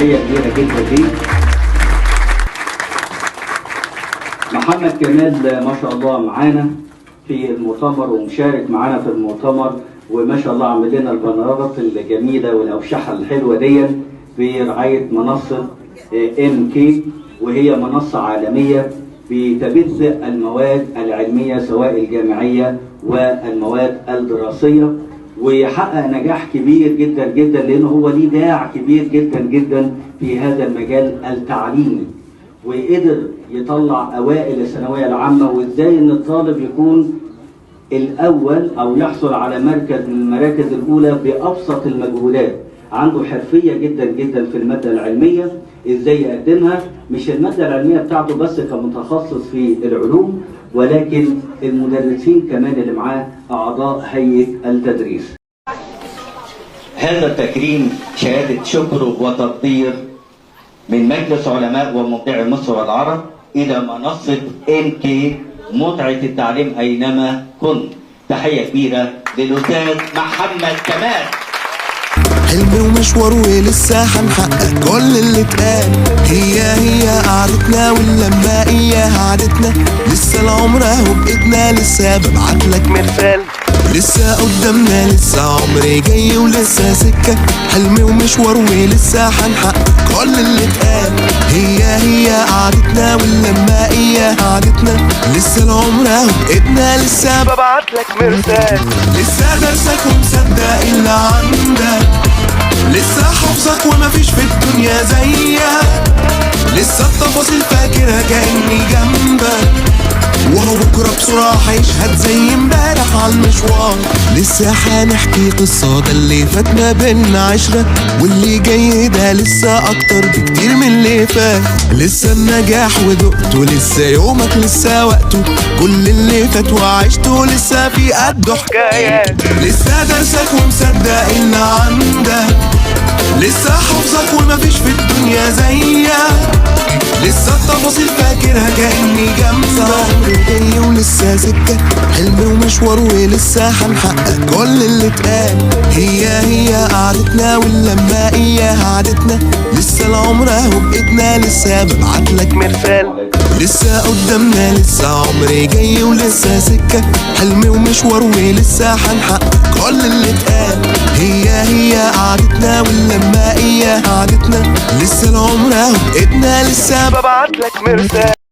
تحيه كبيره جدا ليه. محمد كمال ما شاء الله معانا في المؤتمر ومشارك معانا في المؤتمر، وما شاء الله عامل لنا البنرات الجميله والاوشحه الحلوه دي برعايه منصه MK، وهي منصه عالميه بتبث المواد العلميه سواء الجامعيه والمواد الدراسيه، ويحقق نجاح كبير جدا جدا لانه هو ليه باع كبير جدا جدا في هذا المجال التعليمي، وقدر يطلع اوائل الثانويه العامه، وازاي ان الطالب يكون الاول او يحصل على مركز من المراكز الاولى بابسط المجهودات. عنده حرفيه جدا جدا في الماده العلميه، ازاي يقدمها، مش الماده العلميه بتاعته بس كمتخصص في العلوم، ولكن المدرسين كمان اللي معاه اعضاء هيئه التدريس. هذا التكريم شهاده شكر وتقدير من مجلس علماء ومبدعي مصر والعرب الى منصه MK متعه التعليم اينما كنت. تحيه كبيره للاستاذ محمد كمال. حلم ومشوار ولسه هنحقق كل اللي اتقال، هي قعدتنا واللمة اياها عادتنا، لسه العمر اهو بايدنا، لسه ببعتلك مثال، لسه قدامنا لسه عمر جاي ولسه سكة، حلم ومشوار ولسه هنحقق كل اللي اتقال، هي قعدتنا واللمة اياها عادتنا، لسه العمر اهو بايدنا، لسه ببعتلك مثال، لسه درسك ومصدق اللي عندك، لسه حافظك ومفيش في الدنيا زيها، لسه التفاصيل فاكرها كأني جنبك، وهو بكرة بسرعة هيشهد زي امبارح على المشوار، لسه هنحكي قصة ده اللي فات ما بينا عشرة، واللي جاي ده لسه أكتر بكتير من اللي فات، لسه النجاح ودقته، لسه يومك لسه وقته، كل اللي فات وعشته لسه في قده حكايات، لسه درسك ومصدق اللي عندك، لسه حافظك ومفيش في الدنيا زيها، لسه التفاصيل فاكرها كأني جنبك، جاي ولسه سكة، حلم ومشوار ولسه هنحقق كل اللي اتقال، هي قعدتنا واللمة اياها عادتنا، لسه العمر اهو بايدنا، لسه ببعتلك مثال، لسه قدامنا لسه عمر جاي ولسه سكة، حلم ومشوار ولسه هنحقق كل اللي اتقال، هي قعدتنا واللمة اياها عادتنا، لسه العمر اهو بايدنا، لسه ببعتلك مرسال.